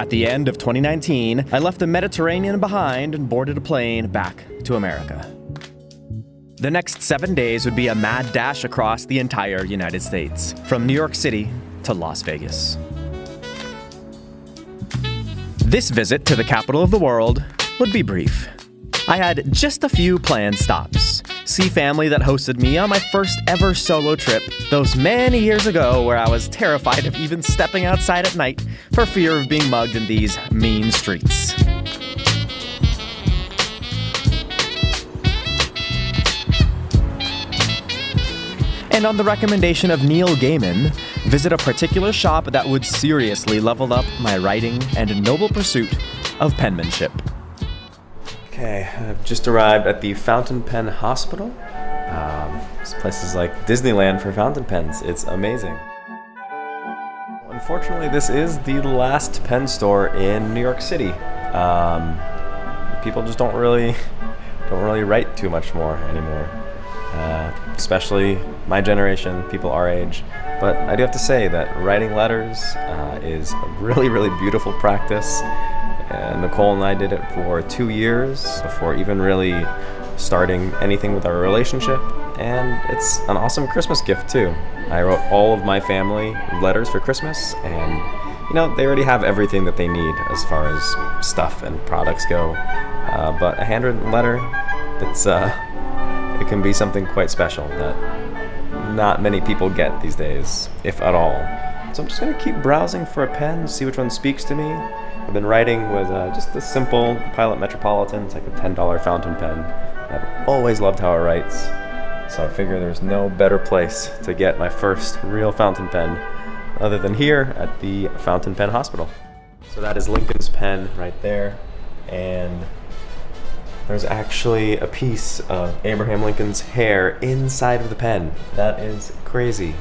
At the end of 2019, I left the Mediterranean behind and boarded a plane back to America. The next 7 days would be a mad dash across the entire United States, from New York City to Las Vegas. This visit to the capital of the world would be brief. I had just a few planned stops. See family that hosted me on my first ever solo trip those many years ago, where I was terrified of even stepping outside at night for fear of being mugged in these mean streets. And on the recommendation of Neil Gaiman, visit a particular shop that would seriously level up my writing and noble pursuit of penmanship. Okay, I've just arrived at the Fountain Pen Hospital. This place is like Disneyland for fountain pens. It's amazing. Unfortunately, this is the last pen store in New York City. People just don't really write too much more anymore. Especially my generation, people our age. But I do have to say that writing letters is a really, really beautiful practice. And Nicole and I did it for 2 years before even really starting anything with our relationship. And it's an awesome Christmas gift too. I wrote all of my family letters for Christmas, and they already have everything that they need as far as stuff and products go. But a handwritten letter, it can be something quite special that not many people get these days, if at all. So I'm just gonna keep browsing for a pen, see which one speaks to me. I've been writing with just a simple Pilot Metropolitan. It's like a $10 fountain pen. I've always loved how it writes, so I figure there's no better place to get my first real fountain pen other than here at the Fountain Pen Hospital. So that is Lincoln's pen right there, and there's actually a piece of Abraham Lincoln's hair inside of the pen. That is crazy.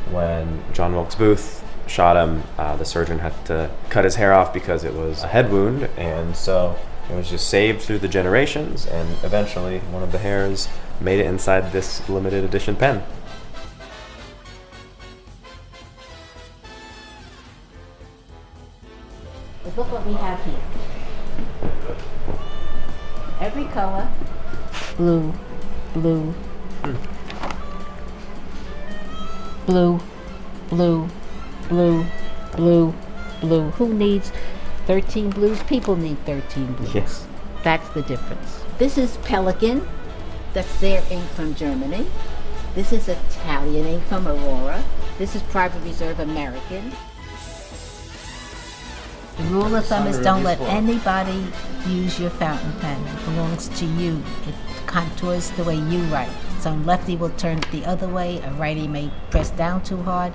When John Wilkes Booth shot him, the surgeon had to cut his hair off because it was a head wound, and so it was just saved through the generations, and eventually one of the hairs made it inside this limited edition pen. Look what we have here. Every color. Blue, blue, blue, blue, blue, blue, blue. Who needs 13 blues? People need 13 blues. Yes. That's the difference. This is Pelican. That's their ink from Germany. This is Italian ink from Aurora. This is Private Reserve American. The rule of thumb is don't let anybody use your fountain pen. It belongs to you. It contours the way you write. Some lefty will turn it the other way. A righty may press down too hard.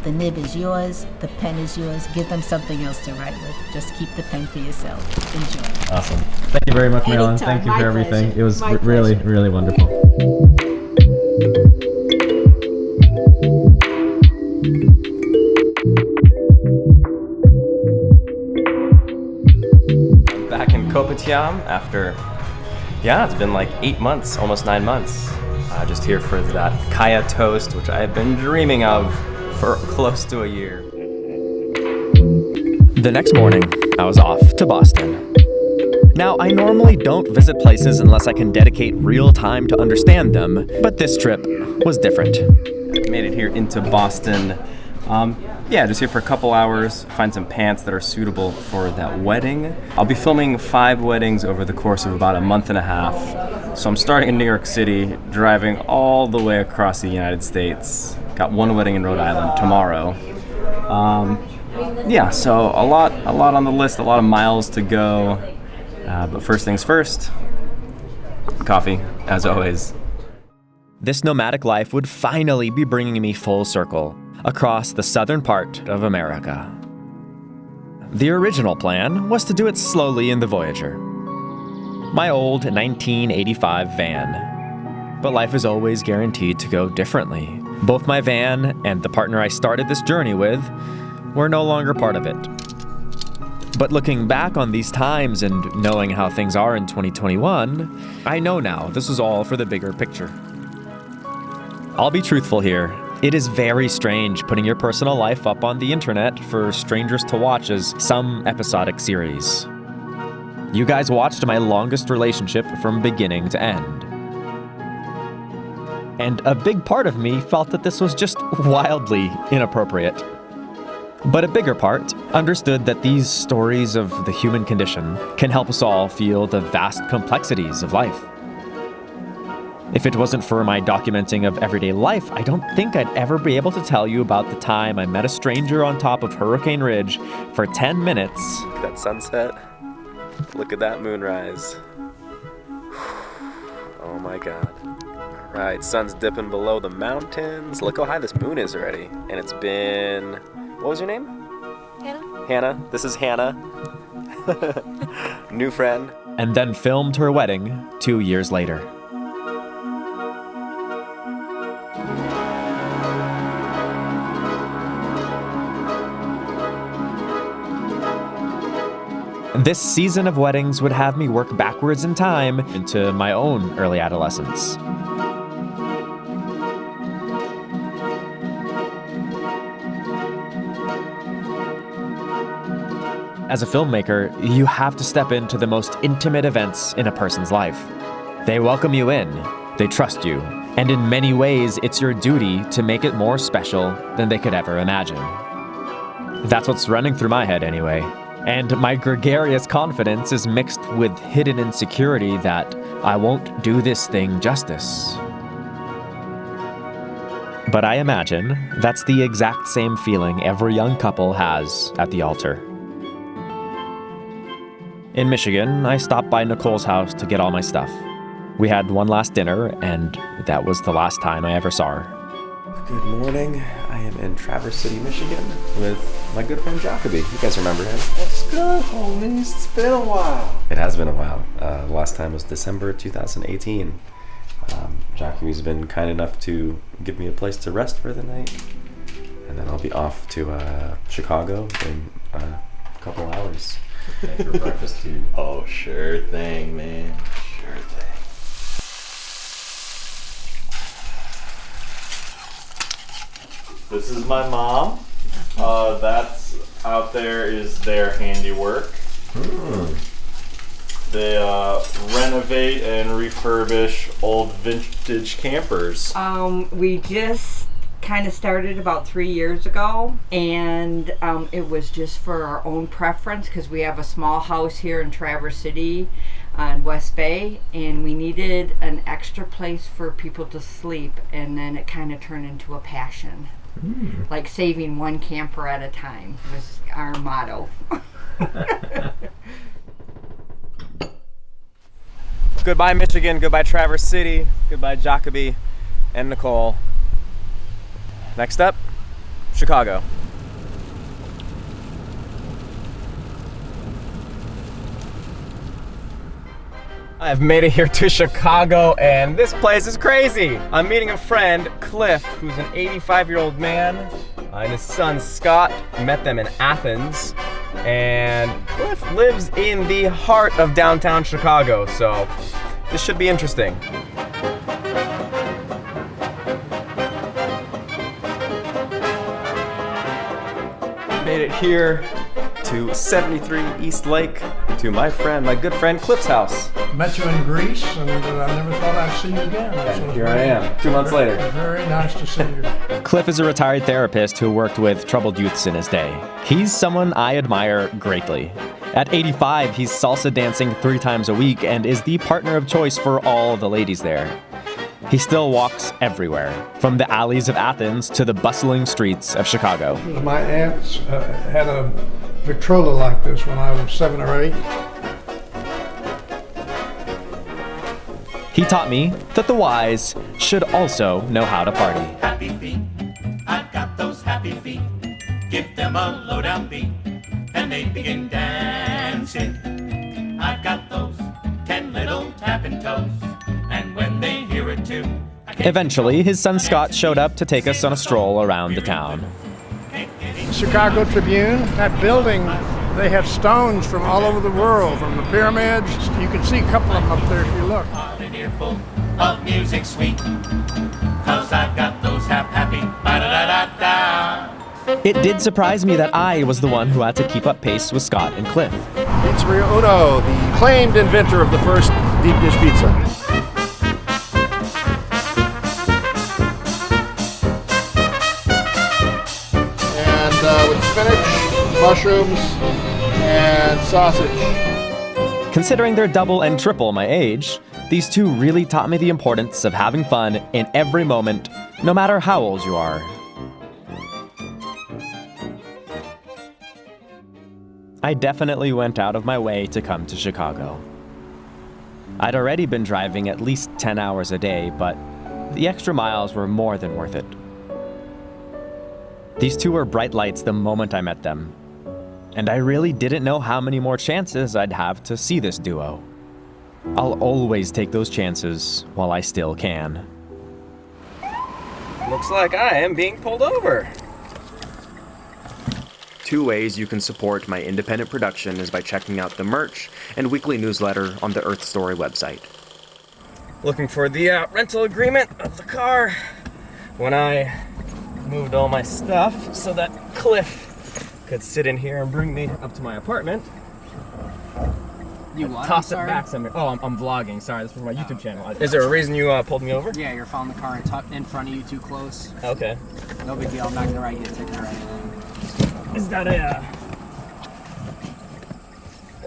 The nib is yours. The pen is yours. Give them something else to write with. Just keep the pen for yourself. Enjoy. Awesome. Thank you very much, Marilyn. Anytime. Thank you My for everything. pleasure. It was My really, pleasure. really wonderful. I'm back in Kopitiam after, it's been like 8 months, almost 9 months. Just here for that Kaya toast, which I have been dreaming of for close to a year. The next morning, I was off to Boston. Now, I normally don't visit places unless I can dedicate real time to understand them, but this trip was different. I made it here into Boston. Just here for a couple hours, find some pants that are suitable for that wedding. I'll be filming 5 weddings over the course of about a month and a half. So I'm starting in New York City, driving all the way across the United States. Got one wedding in Rhode Island tomorrow. So a lot on the list, a lot of miles to go. But first things first, coffee, as always. This nomadic life would finally be bringing me full circle across the southern part of America. The original plan was to do it slowly in the Voyager, my old 1985 van. But life is always guaranteed to go differently. Both my van and the partner I started this journey with were no longer part of it. But looking back on these times and knowing how things are in 2021, I know now this was all for the bigger picture. I'll be truthful here. It is very strange putting your personal life up on the internet for strangers to watch as some episodic series. You guys watched my longest relationship from beginning to end. And a big part of me felt that this was just wildly inappropriate. But a bigger part understood that these stories of the human condition can help us all feel the vast complexities of life. If it wasn't for my documenting of everyday life, I don't think I'd ever be able to tell you about the time I met a stranger on top of Hurricane Ridge for 10 minutes. Look at that sunset. Look at that moonrise. Oh my God. All right, sun's dipping below the mountains. Look how high this moon is already. And it's been... What was your name? Hannah. Hannah. This is Hannah. New friend. And then filmed her wedding 2 years later. This season of weddings would have me work backwards in time into my own early adolescence. As a filmmaker, you have to step into the most intimate events in a person's life. They welcome you in, they trust you, and in many ways, it's your duty to make it more special than they could ever imagine. That's what's running through my head anyway. And my gregarious confidence is mixed with hidden insecurity that I won't do this thing justice. But I imagine that's the exact same feeling every young couple has at the altar. In Michigan, I stopped by Nicole's house to get all my stuff. We had one last dinner, and that was the last time I ever saw her. Good morning. I am in Traverse City, Michigan with my good friend Jacoby. You guys remember him? What's good, homies? It's been a while. It has been a while. The last time was December 2018. Jacoby's been kind enough to give me a place to rest for the night. And then I'll be off to Chicago in a couple hours. For breakfast too. Oh, sure thing, man. Sure thing. This is my mom. That's out there is their handiwork. They renovate and refurbish old vintage campers. We just kind of started about 3 years ago, and it was just for our own preference because we have a small house here in Traverse City on West Bay, and we needed an extra place for people to sleep, and then it kind of turned into a passion. Like saving one camper at a time was our motto. Goodbye, Michigan. Goodbye, Traverse City. Goodbye, Jacoby and Nicole. Next up, Chicago. I've made it here to Chicago, and this place is crazy. I'm meeting a friend, Cliff, who's an 85-year-old man, and his son, Scott. Met them in Athens, and Cliff lives in the heart of downtown Chicago, so this should be interesting. Made it here to 73 East Lake, to my good friend Cliff's house. Met you in Greece, and I never thought I'd see you again. And here I am, 2 months later. Very nice to see you. Cliff is a retired therapist who worked with troubled youths in his day. He's someone I admire greatly. At 85, he's salsa dancing 3 times a week and is the partner of choice for all the ladies there. He still walks everywhere, from the alleys of Athens to the bustling streets of Chicago. My aunts had a Victrola like this when I was 7 or 8. He taught me that the wise should also know how to party. Happy feet, I've got those happy feet. Give them a low down beat, and they begin dancing. I've got those 10 little tapping toes, and when they hear it too. Eventually, his son Scott showed up to take us on a stroll around the town. Chicago Tribune, that building, they have stones from all over the world, from the pyramids. You can see a couple of them up there if you look. An earful of music sweet, 'cause I've got those happy It did surprise me that I was the one who had to keep up pace with Scott and Cliff. Pizzeria Uno, the acclaimed inventor of the first deep dish pizza. And with spinach, mushrooms, and sausage. Considering they're double and triple my age, these two really taught me the importance of having fun in every moment, no matter how old you are. I definitely went out of my way to come to Chicago. I'd already been driving at least 10 hours a day, but the extra miles were more than worth it. These two were bright lights the moment I met them, and I really didn't know how many more chances I'd have to see this duo. I'll always take those chances while I still can. Looks like I am being pulled over. 2 ways you can support my independent production is by checking out the merch and weekly newsletter on the Earth Story website. Looking for the rental agreement of the car when I moved all my stuff so that Cliff could sit in here and bring me up to my apartment. You what? Toss it back somewhere. Oh, I'm vlogging. Sorry, this is for my YouTube channel. Okay. Is there a reason you pulled me over? Yeah, you're following the car and in front of you too close. Okay. No big deal. I'm not gonna write you a ticket or anything. Is that a...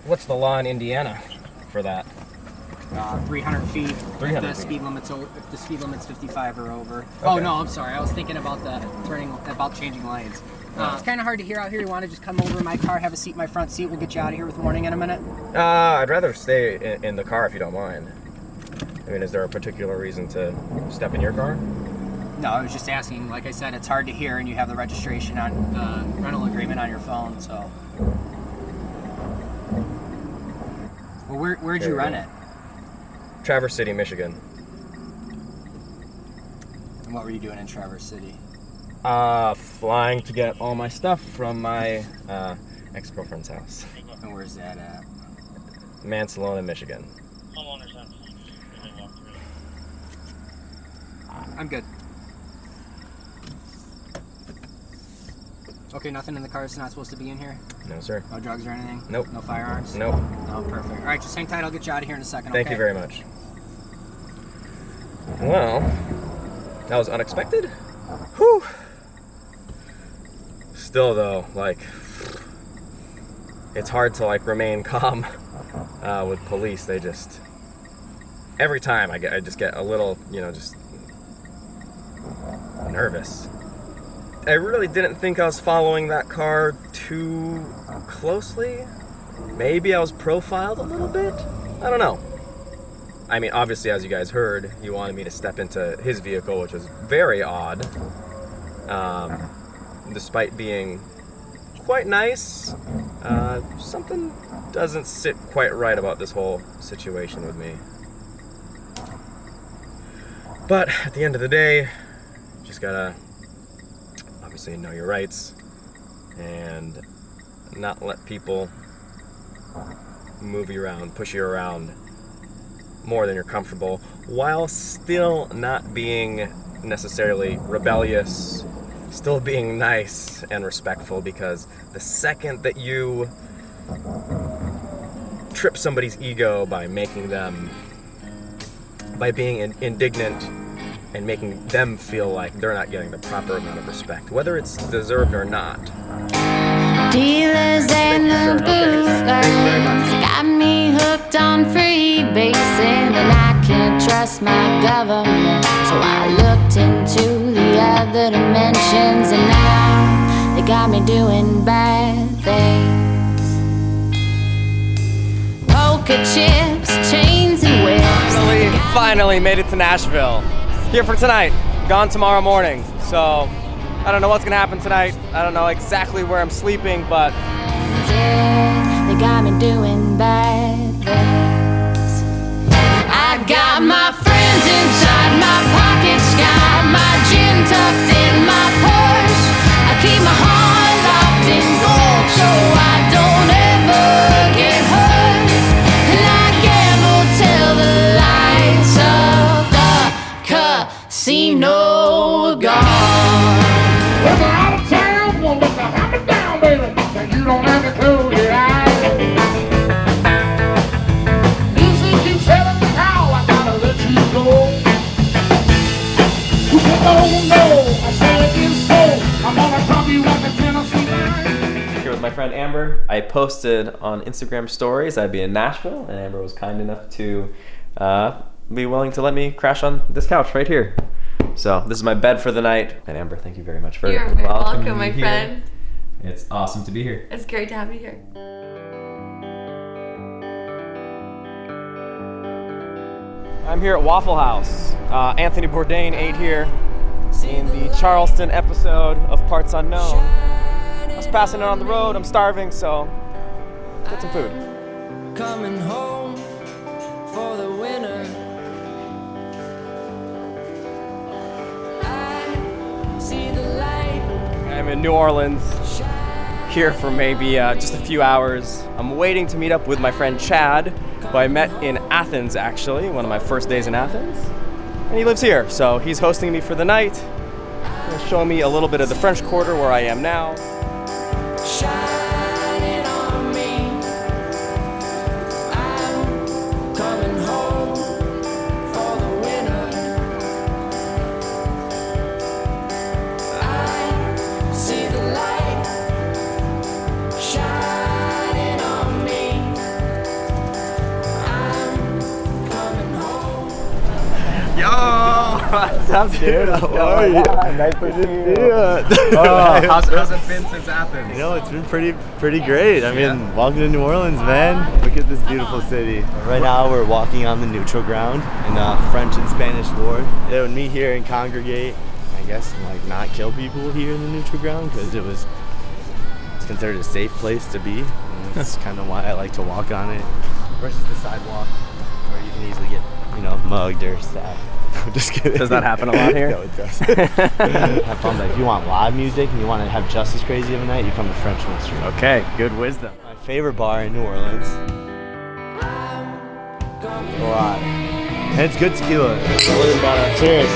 What's the law in Indiana for that? 300 feet. 300 if the feet. If the speed limit's 55 or over. Okay. Oh no, I'm sorry. I was thinking about about changing lanes. It's kind of hard to hear out here. You want to just come over in my car, have a seat in my front seat. We'll get you out of here with warning in a minute. I'd rather stay in the car if you don't mind. I mean, is there a particular reason to step in your car? No, I was just asking. Like I said, it's hard to hear, and you have the registration on the rental agreement on your phone. So, well, where'd you rent it? Traverse City, Michigan. And what were you doing in Traverse City? Flying to get all my stuff from my ex-girlfriend's house. And where's that at? Mansalona, Michigan. I'm good. Okay, nothing in the car that's not supposed to be in here? No, sir. No drugs or anything? Nope. No firearms? Nope. No, perfect. All right, just hang tight. I'll get you out of here in a second, Thank okay? you very much. Well, that was unexpected. Whew. Still though, like, it's hard to like remain calm with police. They just, every time I just get a little, just nervous. I really didn't think I was following that car too closely. Maybe I was profiled a little bit. I don't know. I mean, obviously, as you guys heard, he wanted me to step into his vehicle, which was very odd. Despite being quite nice, something doesn't sit quite right about this whole situation with me. But at the end of the day, just gotta obviously know your rights and not let people move you around, push you around more than you're comfortable, while still not being necessarily rebellious, still being nice and respectful, because the second that you trip somebody's ego by being indignant and making them feel like they're not getting the proper amount of respect, whether it's deserved or not. Dealers and the bootleggers got me hooked on freebasing, and I can't trust my government, so I looked into the other dimensions, and now they got me doing bad things. Poker chips, chains and whips. Finally made it to Nashville. Here for tonight, gone tomorrow morning. So I don't know what's gonna happen tonight. I don't know exactly where I'm sleeping, but they got me doing bad things. I got my friends inside my pockets, got my gin tucked in my purse. I keep my heart locked in gold so I don't ever get hurt. And I gamble till the lights of the casino are gone. When we're out of town, we'll Here with my friend Amber. I posted on Instagram stories I'd be in Nashville, and Amber was kind enough to be willing to let me crash on this couch right here. So this is my bed for the night. And Amber, thank you very much for You're very welcoming welcome, my me here. friend. It's awesome to be here. It's great to have you here. I'm here at Waffle House. Anthony Bourdain ate here in the Charleston episode of Parts Unknown. I was passing it on the road. I'm starving, so get some food. Coming home for the winter. I see the light. I'm in New Orleans, here for maybe just a few hours. I'm waiting to meet up with my friend Chad, who I met in Athens, actually, one of my first days in Athens. And he lives here, so he's hosting me for the night. He'll show me a little bit of the French Quarter where I am now. Shining on me. I'm coming home for the winter. I see the light shining on me. I'm coming home. Yo! What's up, dude? How are you? Nice to see you. How's it been since Athens? You know, it's been pretty great. I mean, welcome to New Orleans, man. Look at this beautiful city. Right now, we're walking on the neutral ground in French and Spanish war. They would meet here and congregate. I guess, like, not kill people here in the neutral ground because it's considered a safe place to be. And that's kind of why I like to walk on it versus the sidewalk where you can easily get, mugged or stabbed. Just kidding. Does that happen a lot here? No, it does. Have fun. Like, if you want live music and you want to have just as crazy of a night, you come to Frenchman Street. Okay, good wisdom. My favorite bar in New Orleans. A lot. And it's good tequila. Cheers.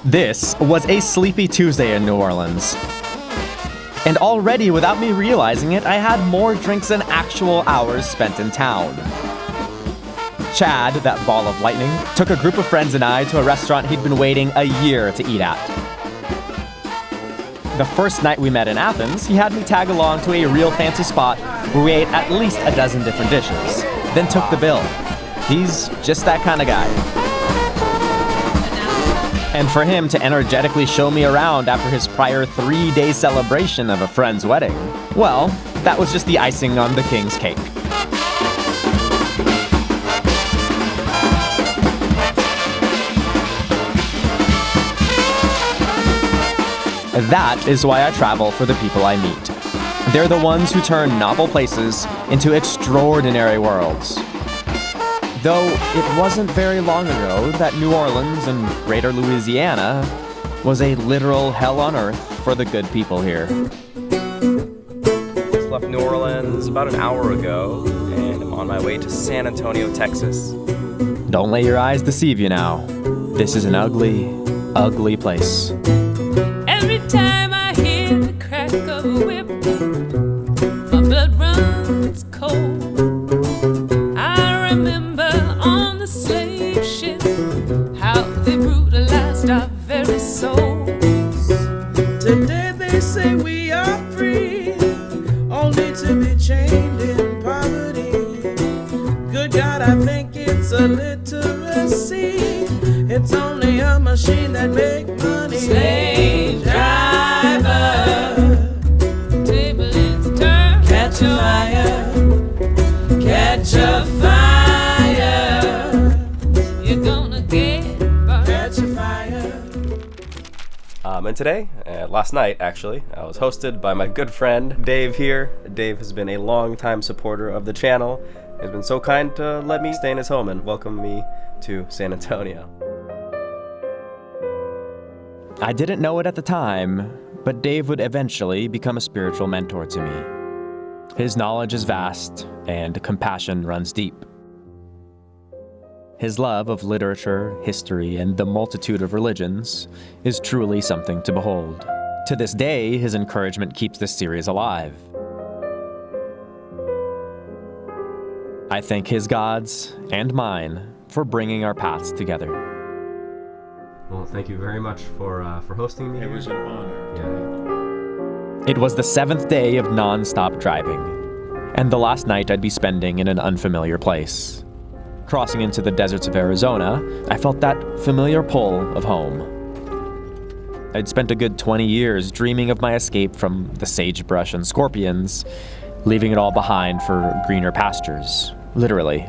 This was a sleepy Tuesday in New Orleans. And already, without me realizing it, I had more drinks than actual hours spent in town. Chad, that ball of lightning, took a group of friends and I to a restaurant he'd been waiting a year to eat at. The first night we met in Athens, he had me tag along to a real fancy spot where we ate at least a dozen different dishes, then took the bill. He's just that kind of guy. And for him to energetically show me around after his prior 3-day celebration of a friend's wedding, well, that was just the icing on the king's cake. That is why I travel for the people I meet. They're the ones who turn novel places into extraordinary worlds. Though it wasn't very long ago that New Orleans and greater Louisiana was a literal hell on earth for the good people here. Just left New Orleans about an hour ago, and I'm on my way to San Antonio, Texas. Don't let your eyes deceive you now. This is an ugly, ugly place. Every time I hear the crack of a whip, my blood runs cold. I remember on the slave ship how they brutalized our very souls. Today they say we are free, only to be chained in poverty. Good God, I think it's a literacy. It's only a machine that makes money. Slave driver, table is turned. Catch a fire, catch a fire. You're gonna get burned. Catch a fire. And today, last night actually, I was hosted by my good friend Dave here. Dave has been a long-time supporter of the channel. He's been so kind to let me stay in his home and welcome me to San Antonio. I didn't know it at the time, but Dave would eventually become a spiritual mentor to me. His knowledge is vast, and compassion runs deep. His love of literature, history, and the multitude of religions is truly something to behold. To this day, his encouragement keeps this series alive. I thank his gods and mine for bringing our paths together. Well, thank you very much for hosting me. It was an honor. It was the 7th day of non-stop driving, and the last night I'd be spending in an unfamiliar place. Crossing into the deserts of Arizona, I felt that familiar pull of home. I'd spent a good 20 years dreaming of my escape from the sagebrush and scorpions, leaving it all behind for greener pastures, literally.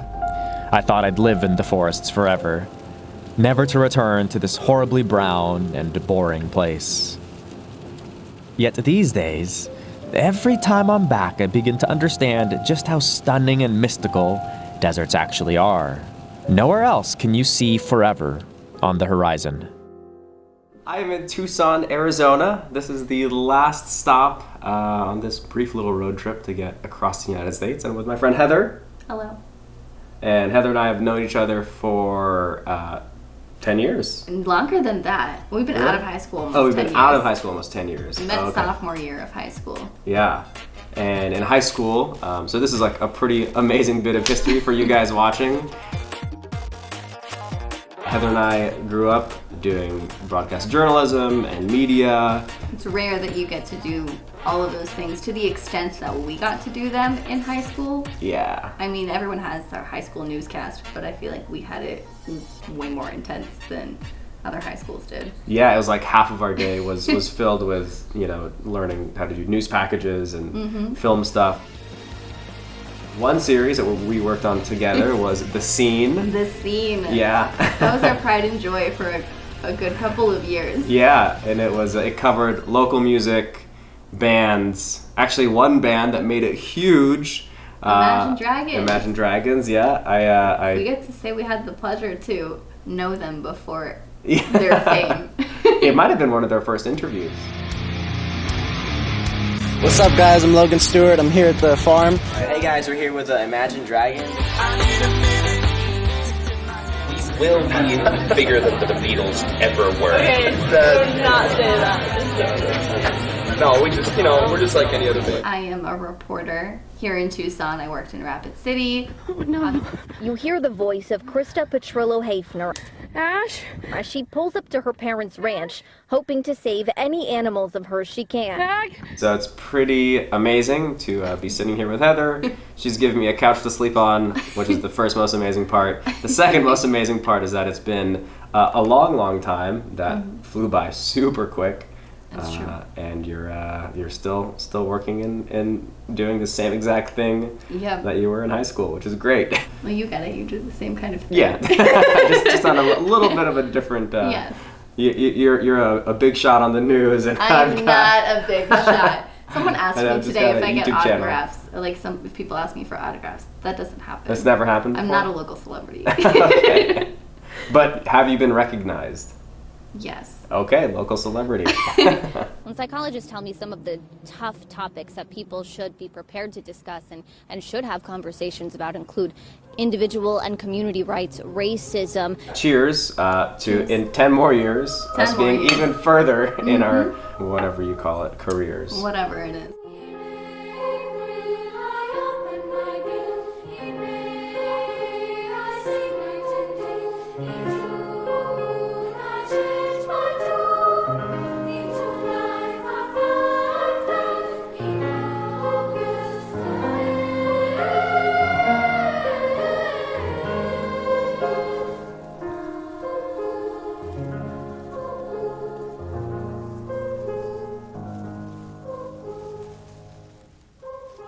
I thought I'd live in the forests forever, never to return to this horribly brown and boring place. Yet these days, every time I'm back, I begin to understand just how stunning and mystical deserts actually are. Nowhere else can you see forever on the horizon. I am in Tucson, Arizona. This is the last stop on this brief little road trip to get across the United States. I'm with my friend Heather. Hello. And Heather and I have known each other for 10 years. Longer than that. We've been out of high school almost 10 years. Oh, we've been out of high school almost 10 years. We met sophomore year of high school. Yeah. And in high school, so this is like a pretty amazing bit of history for you guys watching. Heather and I grew up doing broadcast journalism and media. It's rare that you get to do all of those things to the extent that we got to do them in high school. Yeah. I mean, everyone has their high school newscast, but I feel like we had it way more intense than other high schools did. Yeah, it was like half of our day was filled with, you know, learning how to do news packages and film stuff. One series that we worked on together was The Scene. The Scene. Yeah. That was our pride and joy for a good couple of years. Yeah, and it covered local music, bands. Actually, one band that made it huge. Imagine Dragons. Imagine Dragons, yeah. We get to say we had the pleasure to know them before their fame. It might have been one of their first interviews. What's up, guys? I'm Logan Stewart. I'm here at the farm. Hey guys, we're here with Imagine Dragons. We will be bigger than the Beatles ever were. Okay, do not say that. No, we're just like any other band. I am a reporter here in Tucson. I worked in Rapid City. Oh no. You hear the voice of Krista Petrillo-Hafner. Ash? As she pulls up to her parents' ranch, hoping to save any animals of hers she can. So it's pretty amazing to be sitting here with Heather. She's given me a couch to sleep on, which is the first most amazing part. The second most amazing part is that it's been a long, long time that flew by super quick. That's true. And you're still working and doing the same exact thing that you were in high school, which is great. Well, you get it. You do the same kind of thing. Yeah, just on a little bit of a different. Yes. You're a big shot on the news, and I'm not a big shot. Someone asked me today if I get YouTube autographs. If people ask me for autographs, that doesn't happen. That's never happened before? I'm not a local celebrity. Okay. But have you been recognized? Yes. Okay, local celebrity. When psychologists tell me some of the tough topics that people should be prepared to discuss and should have conversations about include individual and community rights, racism. Cheers to in 10 more years, us being even further in our, whatever you call it, careers. Whatever it is.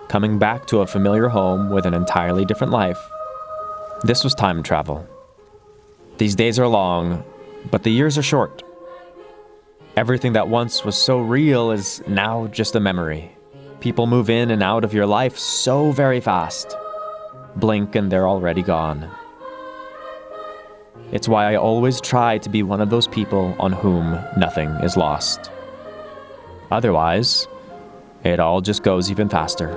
Coming back to a familiar home with an entirely different life. This was time travel. These days are long, but the years are short. Everything that once was so real is now just a memory. People move in and out of your life so very fast. Blink and they're already gone. It's why I always try to be one of those people on whom nothing is lost. Otherwise, it all just goes even faster.